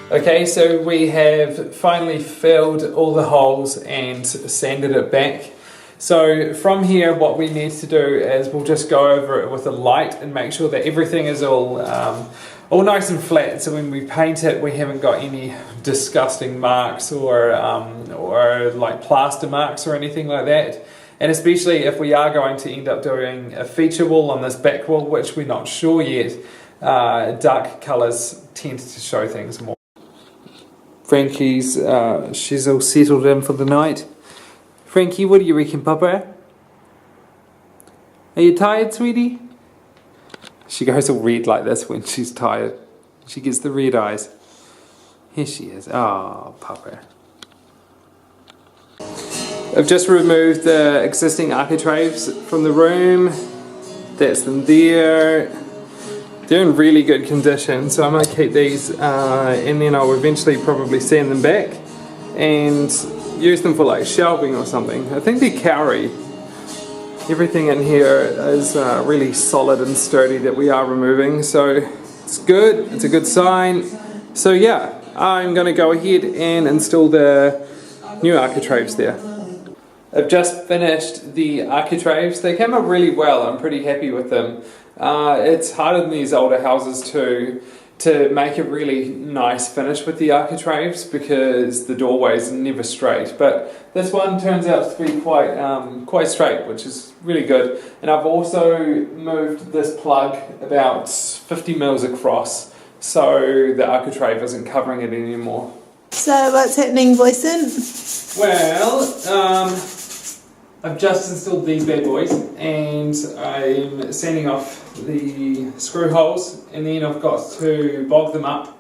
Okay, so we have finally filled all the holes and sanded it back. So from here, what we need to do is we'll just go over it with a light and make sure that everything is all nice and flat. So when we paint it, we haven't got any disgusting marks or like plaster marks or anything like that. And especially if we are going to end up doing a feature wall on this back wall, which we're not sure yet, dark colours tend to show things more. Frankie's, she's all settled in for the night. Frankie, what do you reckon, Papa? Are you tired, sweetie? She goes all red like this when she's tired. She gets the red eyes. Here she is. Oh, Papa. I've just removed the existing architraves from the room. That's them there. They're in really good condition, so I might keep these and then I'll eventually probably sand them back and use them for like shelving or something. I think they're cowrie. Everything in here is really solid and sturdy that we are removing, so it's good, it's a good sign. So yeah, I'm going to go ahead and install the new architraves there. I've just finished the architraves. They came out really well. I'm pretty happy with them. It's harder than these older houses to make a really nice finish with the architraves because the doorway's never straight. But this one turns out to be quite straight, which is really good. And I've also moved this plug about 50 mils across so the architrave isn't covering it anymore. So what's happening, Boyson? Well, I've just installed these bad boys and I'm sanding off the screw holes, and then I've got to bog them up,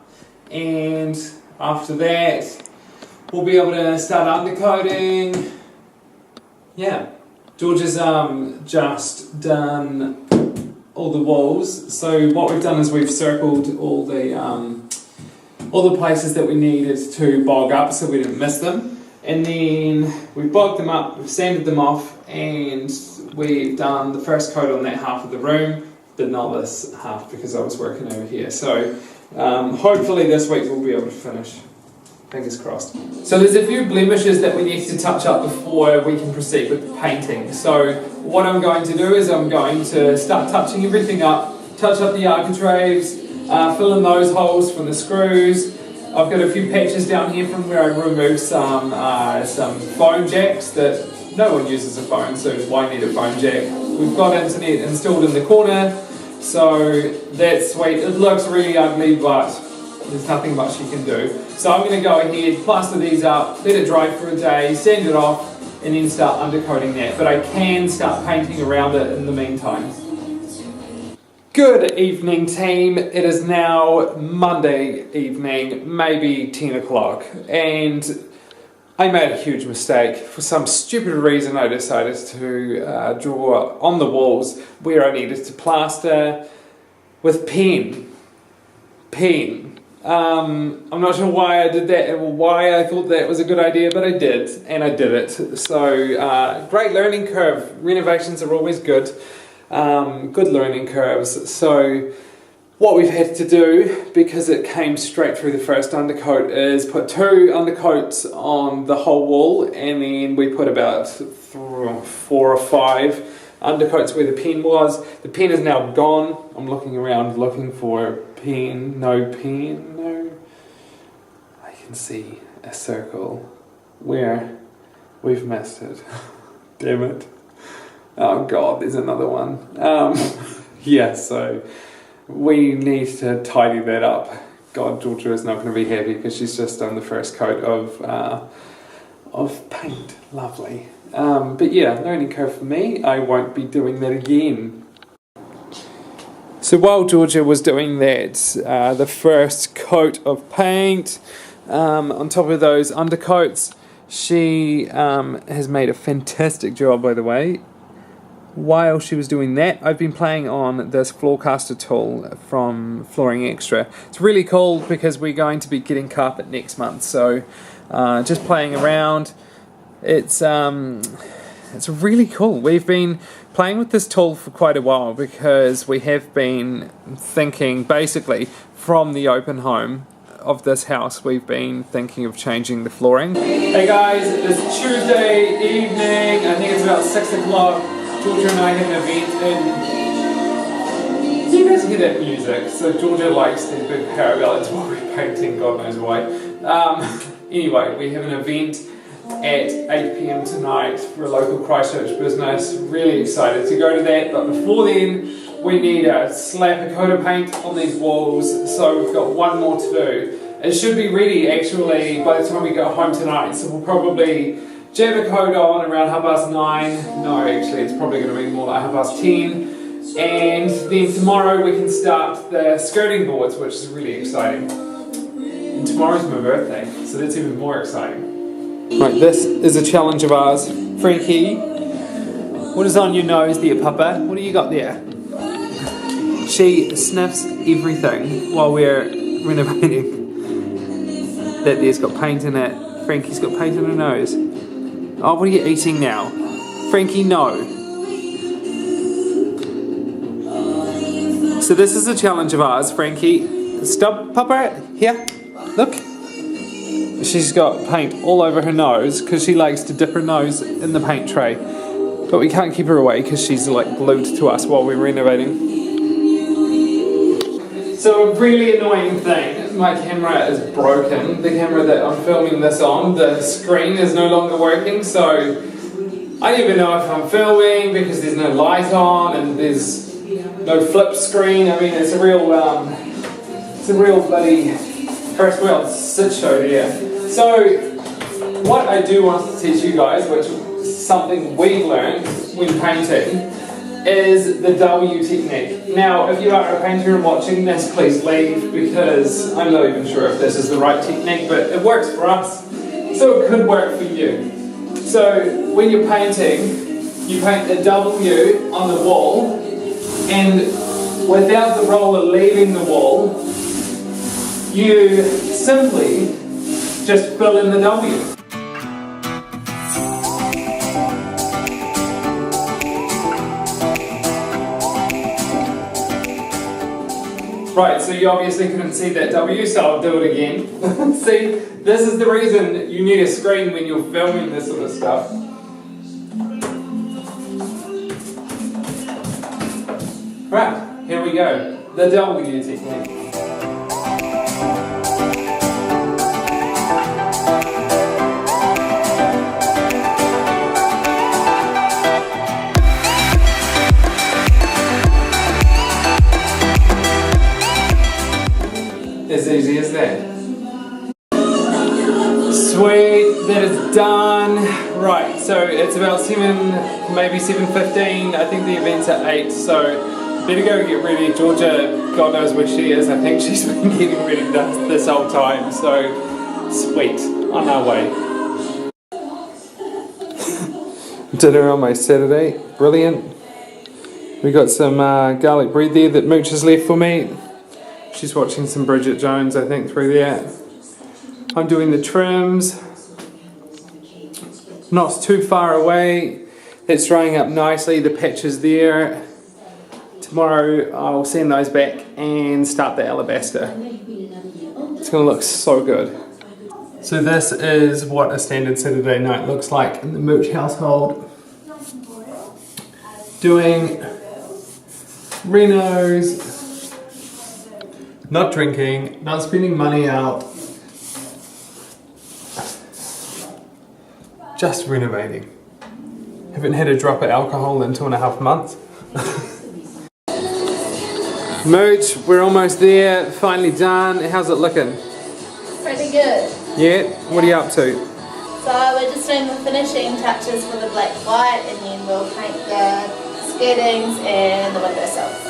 and after that we'll be able to start undercoating. Yeah, George has just done all the walls, so what we've done is we've circled all the places that we needed to bog up so we didn't miss them. And then we've bogged them up, we've sanded them off, and we've done the first coat on that half of the room, but not this half because I was working over here. So hopefully this week we'll be able to finish. Fingers crossed. So there's a few blemishes that we need to touch up before we can proceed with the painting. So what I'm going to do is I'm going to start touching everything up, touch up the architraves, fill in those holes from the screws. I've got a few patches down here from where I removed some phone jacks that no one uses a phone, so why need a phone jack? We've got internet installed in the corner, so that's sweet. It looks really ugly, but there's nothing much you can do. So I'm going to go ahead, plaster these up, let it dry for a day, sand it off, and then start undercoating that. But I can start painting around it in the meantime. Good evening, team. It is now Monday evening, maybe 10 o'clock, and I made a huge mistake. For some stupid reason, I decided to draw on the walls where I needed to plaster with pen. I'm not sure why I did that or why I thought that was a good idea, but I did, and I did it. So, great learning curve. Renovations are always good. Good learning curves. So what we've had to do, because it came straight through the first undercoat, is put 2 undercoats on the whole wall, and then we put about 4 or 5 undercoats where the pen was. The pen is now gone. I'm looking around looking for a pen. No pen. No. I can see a circle where we've missed it. Damn it. Oh god, there's another one. Yeah, so we need to tidy that up. God, Georgia is not going to be happy because she's just done the first coat of paint. Lovely. But yeah, learning curve for me. I won't be doing that again. So while Georgia was doing that, the first coat of paint on top of those undercoats, she has made a fantastic job, by the way. While she was doing that, I've been playing on this floorcaster tool from Flooring Extra. It's really cool because we're going to be getting carpet next month, so just playing around. It's really cool. We've been playing with this tool for quite a while because we have been thinking basically from the open home of this house, we've been thinking of changing the flooring. Hey guys, it's Tuesday evening. I think it's about 6 o'clock. Georgia and I have an event in... Do you guys hear that music? So Georgia likes these big paraballads while we're painting, God knows why. Anyway, we have an event at 8 PM tonight for a local Christchurch business. Really excited to go to that, but before then we need to slap a coat of paint on these walls, so we've got one more to do. It should be ready actually by the time we go home tonight, so we'll probably jam a coat on around 9:30. No, actually it's probably going to be more like 10:30. And then tomorrow we can start the skirting boards, which is really exciting. And tomorrow's my birthday, so that's even more exciting. Right, this is a challenge of ours. Frankie, what is on your nose there, Papa? What do you got there? She sniffs everything while we're renovating. That there's got paint in it. Frankie's got paint in her nose. Oh, what are you eating now? Frankie, no. So this is a challenge of ours, Frankie. Stop, Papa. Here, look. She's got paint all over her nose because she likes to dip her nose in the paint tray. But we can't keep her away because she's like glued to us while we're renovating. So a really annoying thing, my camera is broken. The camera that I'm filming this on, the screen is no longer working, so I don't even know if I'm filming because there's no light on and there's no flip screen. I mean, it's a real bloody first world shit show there. So what I do want to teach you guys, which is something we learned when painting, is the W technique. Now, if you are a painter and watching this, please leave because I'm not even sure if this is the right technique, but it works for us, so it could work for you. So when you're painting, you paint a W on the wall, and without the roller leaving the wall, you simply just fill in the W. Right, so you obviously couldn't see that W, so I'll do it again. See, this is the reason you need a screen when you're filming this sort of stuff. Right, here we go. The W technique. As easy as that. Sweet, that is done. Right, so it's about 7, maybe 7:15. I think the event's at 8, so better go get ready. Georgia, God knows where she is. I think she's been getting ready this whole time, so sweet, on our way. Dinner on my Saturday, brilliant. We got some garlic bread there that Mooch has left for me. She's watching some Bridget Jones, I think, through there. I'm doing the trims. Not too far away. It's drying up nicely, the patches there. Tomorrow I'll send those back and start the alabaster. It's going to look so good. So this is what a standard Saturday night looks like in the Mooch household. Doing Renos. Not drinking, not spending money out, just renovating. Haven't had a drop of alcohol in 2.5 months. Mooch, we're almost there, finally done. How's it looking? Pretty good. Yeah? What are you up to? So we're just doing the finishing touches for the black white, and then we'll paint the skirtings and the windowsills.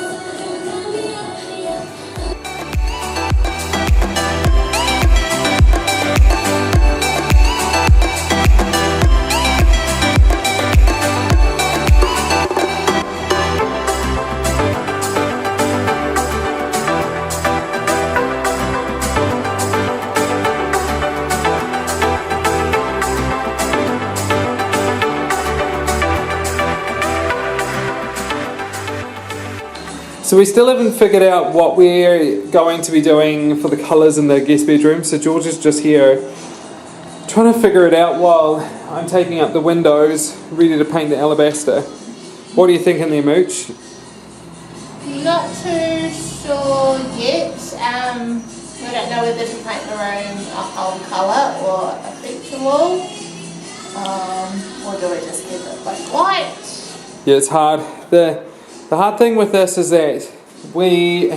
So we still haven't figured out what we're going to be doing for the colours in the guest bedroom. So George is just here trying to figure it out while I'm taking up the windows, ready to paint the alabaster. What are you thinking there, Mooch? Not too sure yet. We don't know whether to paint the room a whole colour or a feature wall. Or do we just keep it like white? Yeah, it's hard. The hard thing with this is that we're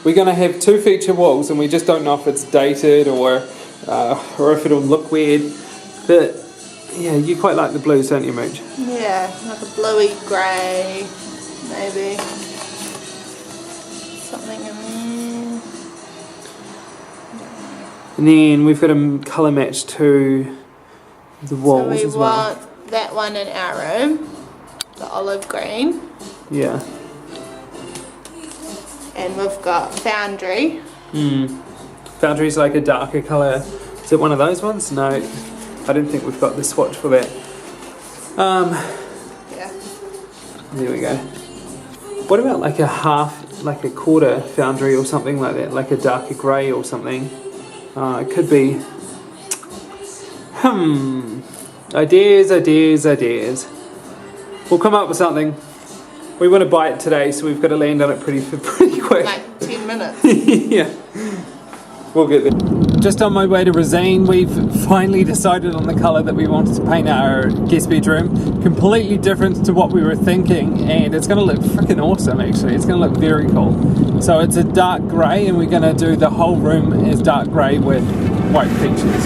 going to have 2 feature walls, and we just don't know if it's dated or if it'll look weird. But yeah, you quite like the blues, don't you, Mooch? Yeah, like a bluey grey, maybe. Something in there. And then we've got a colour match to the walls so as well. we want that one in our room, the olive green. Yeah. And we've got Foundry. Foundry's like a darker colour. Is it one of those ones? No, I don't think we've got the swatch for that. Yeah. There we go. What about like a quarter Foundry or something like that? Like a darker grey or something? It could be. Ideas. We'll come up with something. We want to buy it today, so we've got to land on it pretty quick. Like 10 minutes. Yeah. We'll get there. Just on my way to Resene, we've finally decided on the colour that we wanted to paint our guest bedroom. Completely different to what we were thinking, and it's going to look freaking awesome actually. It's going to look very cool. So it's a dark grey, and we're going to do the whole room as dark grey with white features.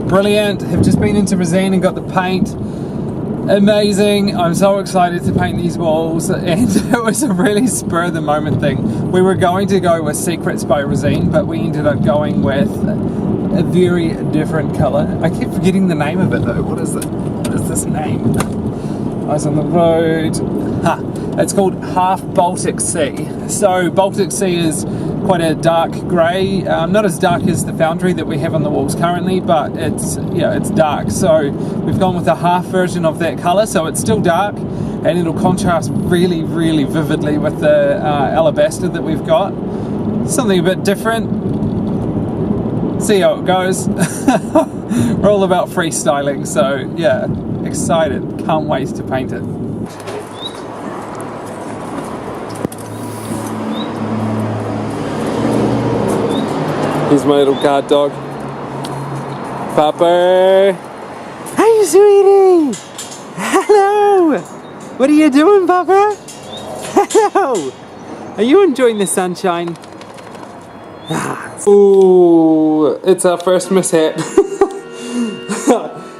Brilliant, have just been into Resene and got the paint. Amazing, I'm so excited to paint these walls, and it was a really spur of the moment thing. We were going to go with Secrets by Resene, but we ended up going with a very different colour. I keep forgetting the name of it though. What is it? What is this name? Eyes on the road. It's called Half Baltic Sea. So Baltic Sea is quite a dark grey, not as dark as the Foundry that we have on the walls currently, but it's dark. So we've gone with a half version of that colour, so it's still dark, and it'll contrast really, really vividly with the alabaster that we've got. Something a bit different. See how it goes. We're all about freestyling, so yeah, excited. Can't wait to paint it. Here's my little guard dog. Papa! Hey, sweetie! Hello! What are you doing, Papa? Hello! Are you enjoying the sunshine? Ooh, it's our first mishap.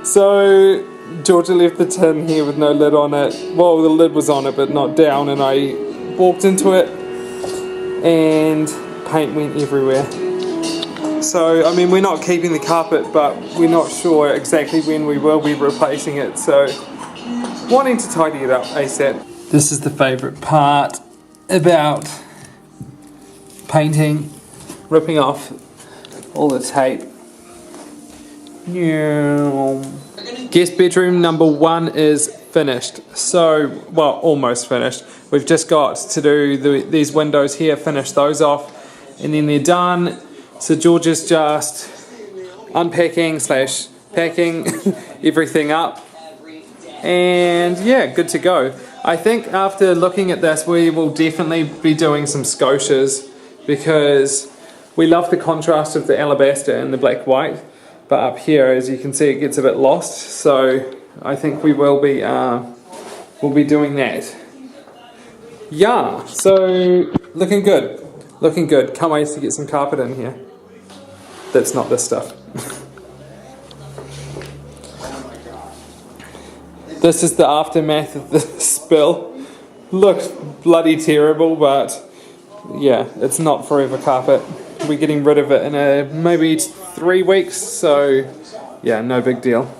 So, Georgia left the tin here with no lid on it. Well, the lid was on it, but not down, and I walked into it, and paint went everywhere. So, I mean, we're not keeping the carpet, but we're not sure exactly when we will be replacing it, so wanting to tidy it up ASAP. This is the favourite part about painting, ripping off all the tape. Guest bedroom number 1 is finished. So, well, almost finished. We've just got to do these windows here, finish those off, and then they're done. So George is just unpacking / packing everything up, and yeah, good to go. I think after looking at this, we will definitely be doing some scotias, because we love the contrast of the alabaster and the black white, but up here, as you can see, it gets a bit lost. So I think we will be doing that. Yeah, so looking good. Looking good. Can't wait to get some carpet in here. That's not this stuff. This is the aftermath of the spill. Looks bloody terrible, but yeah, it's not forever carpet. We're getting rid of it in maybe 3 weeks, so yeah, no big deal.